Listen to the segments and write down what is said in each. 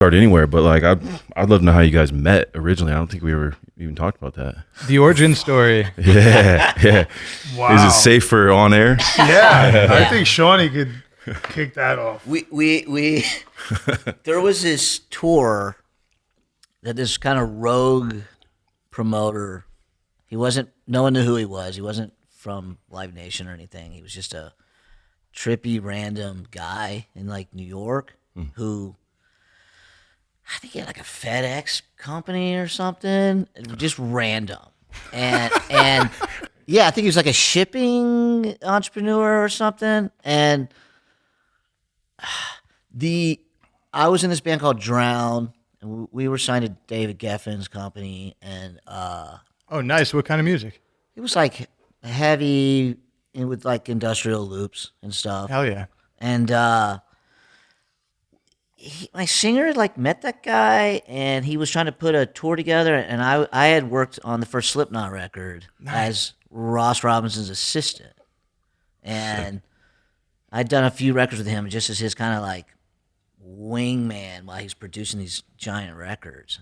start anywhere, but like I'd love to know how you guys met originally. I don't think we ever even talked about that. The origin story. Yeah. Wow. Is it safe for on air? Yeah, I think Shawnee could kick that off. We there was this tour that this kind of rogue promoter. No one knew who he was. He wasn't from Live Nation or anything. He was just a trippy, random guy in like New York who, I think he had like a FedEx company or something. Just random. And yeah, I think he was like a shipping entrepreneur or something. And I was in this band called Drown, and we were signed to David Geffen's company, and Oh, nice. What kind of music? it was like heavy and with like industrial loops and stuff. Hell yeah. And my singer had like met that guy, and he was trying to put a tour together. And I had worked on the first Slipknot record as Ross Robinson's assistant, and I'd done a few records with him just as his kind of like wingman while he's producing these giant records.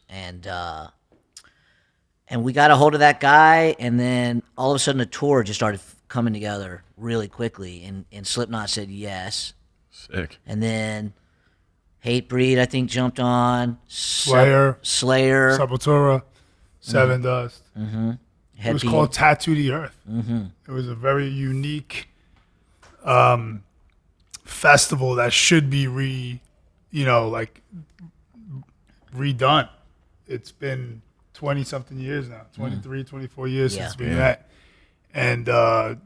And we got a hold of that guy, and then all of a sudden the tour just started coming together really quickly, and Slipknot said yes. Sick. And then Hatebreed, I think, jumped on. Slayer. Sepultura, Seven Dust. Mm-hmm. It was called Tattoo the Earth. Mm-hmm. It was a very unique festival that should be redone. It's been 20-something years now, 23, 24 years since we met. And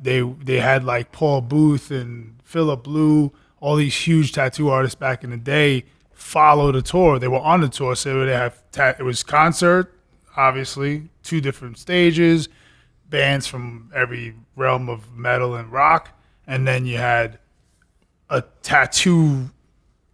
they had like Paul Booth and Philip Blue, all these huge tattoo artists back in the day follow the tour. They were on the tour, so they have it was concert, obviously, 2 different stages, bands from every realm of metal and rock, and then you had a tattoo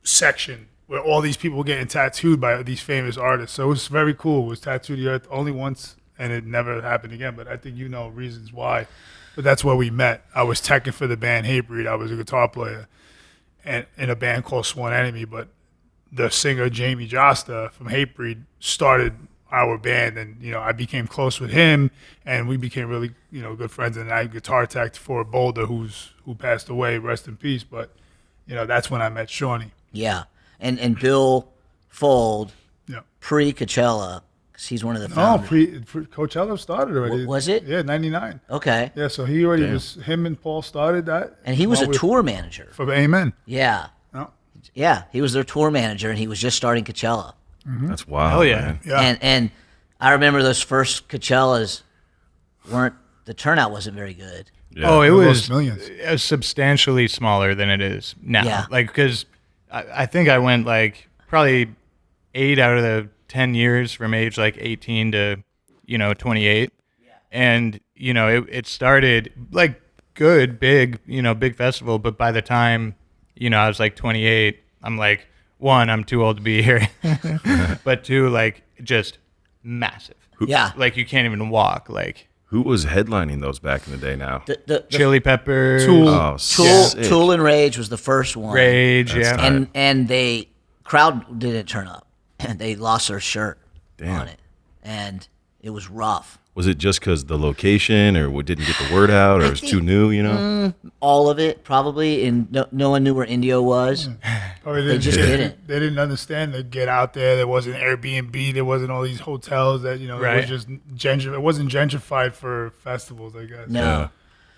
section where all these people were getting tattooed by these famous artists. So it was very cool. It was Tattoo the Earth only once, and it never happened again. But I think you know reasons why. But that's where we met. I was teching for the band Hatebreed. I was a guitar player and in a band called Sworn Enemy. But the singer Jamie Josta from Hatebreed started our band, and I became close with him, and we became really good friends. And I guitar teched for Boulder, who passed away, rest in peace. But that's when I met Shawnee. Yeah. And Bill Fold, Yeah. pre-Coachella, because he's one of the No, founders. Coachella started already. Was it? Yeah, 99. Okay. Yeah, so he already was, him and Paul started that. And he was a along with- tour manager. For Amen. Yeah. No. Yeah, he was their tour manager, and he was just starting Coachella. That's wild. Hell yeah. Man. Yeah. And I remember those first Coachellas the turnout wasn't very good. Yeah. Oh, it We was lost millions. substantially smaller than it is now. Yeah. Like, because I think I went like probably 8 out of the 10 years from age like 18 to 28, and it started like good, big festival. But by the time I was like 28, I'm like, 1, I'm too old to be here, but 2, like just massive. Yeah. Like you can't even walk. Like Who was headlining those back in the day now? The Chili Peppers, Tool. Oh, Tool, sick. Tool and Rage was the first one. Rage, That's yeah. tight. And they crowd didn't turn up, and they lost their shirt Damn. on it, and it was rough. Was it just because the location, or we didn't get the word out, or it was too new? All of it probably, and no one knew where Indio was. Probably They just didn't. They didn't understand to get out there. There wasn't Airbnb. There wasn't all these hotels that it Right. was just it wasn't gentrified for festivals, I guess. No. Yeah.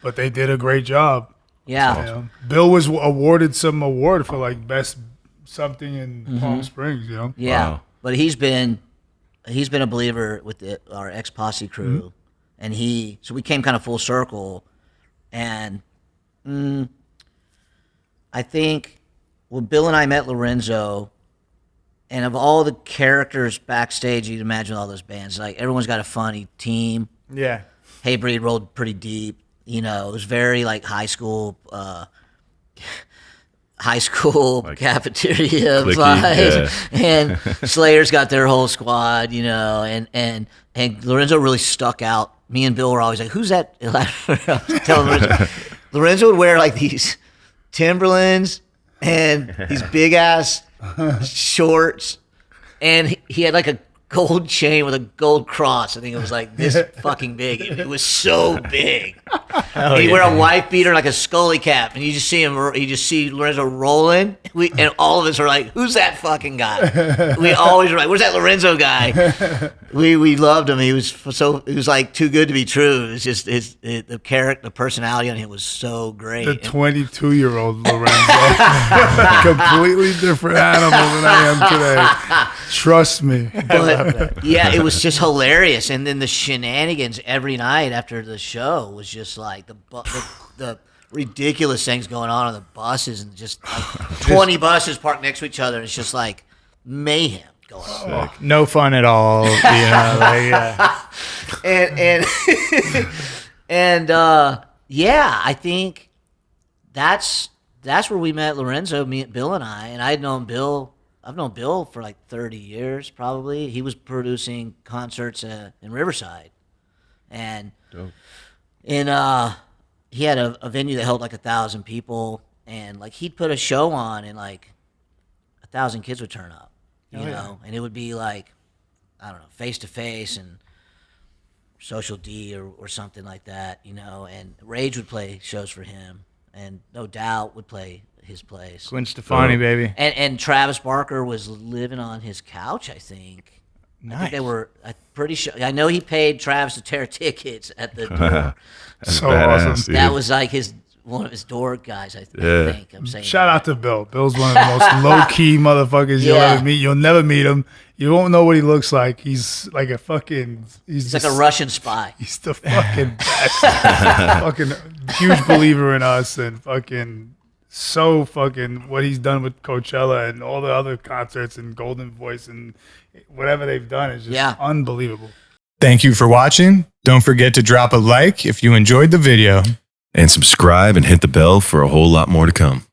But they did a great job. Yeah. Bill was awarded some award for like best something in Palm Springs. Yeah. Wow. But he's been a believer with our ex Posse crew, and so we came kind of full circle, and I think Bill and I met Lorenzo, and of all the characters backstage, you'd imagine all those bands, like everyone's got a funny team. Yeah. Hatebreed rolled pretty deep. It was very like high school cafeteria clicky, vibes. And Slayer's got their whole squad, and Lorenzo really stuck out. Me and Bill were always like, "Who's that?" Telling Lorenzo would wear like these Timberlands and these big ass shorts and he had like a gold chain with a gold cross. I think it was like this fucking big. It was so big. And he'd wear a wife beater, like a Scully cap, and you just see him. You just see Lorenzo rolling. And all of us were like, "Who's that fucking guy?" We always were like, "Where's that Lorenzo guy?" We loved him. He was like too good to be true. It was just the character, the personality on him was so great. The 22-year-old Lorenzo, completely different animal than I am today. Trust me. But yeah, it was just hilarious. And then the shenanigans every night after the show was just like the ridiculous things going on the buses, and just like 20 buses parked next to each other. And it's just like mayhem going on. No fun at all. You know, like, and yeah, I think that's where we met Lorenzo, Bill and I. And I've known Bill for like 30 years, probably. He was producing concerts in Riverside, and Dope. he had a venue that held like 1,000 people, and like he'd put a show on, and like 1,000 kids would turn up, you know, and it would be like, I don't know, Face to Face and Social D or something like that, you know. And Rage would play shows for him, and No Doubt would play his place. Gwen Stefani, baby. And Travis Barker was living on his couch, I think. Nice. I think they were. I'm pretty sure. I know he paid Travis to tear tickets at the door. That's So badass, awesome. dude. That was like one of his door guys. I think. I'm saying. Shout out to Bill. Bill's one of the most low-key motherfuckers you'll Yeah. ever meet. You'll never meet him. You won't know what he looks like. He's like a fucking... He's like a Russian spy. He's the fucking best. Fucking huge believer in us, and fucking so fucking what he's done with Coachella and all the other concerts and Golden Voice and whatever they've done is just unbelievable. Thank you for watching. Don't forget to drop a like if you enjoyed the video. And subscribe and hit the bell for a whole lot more to come.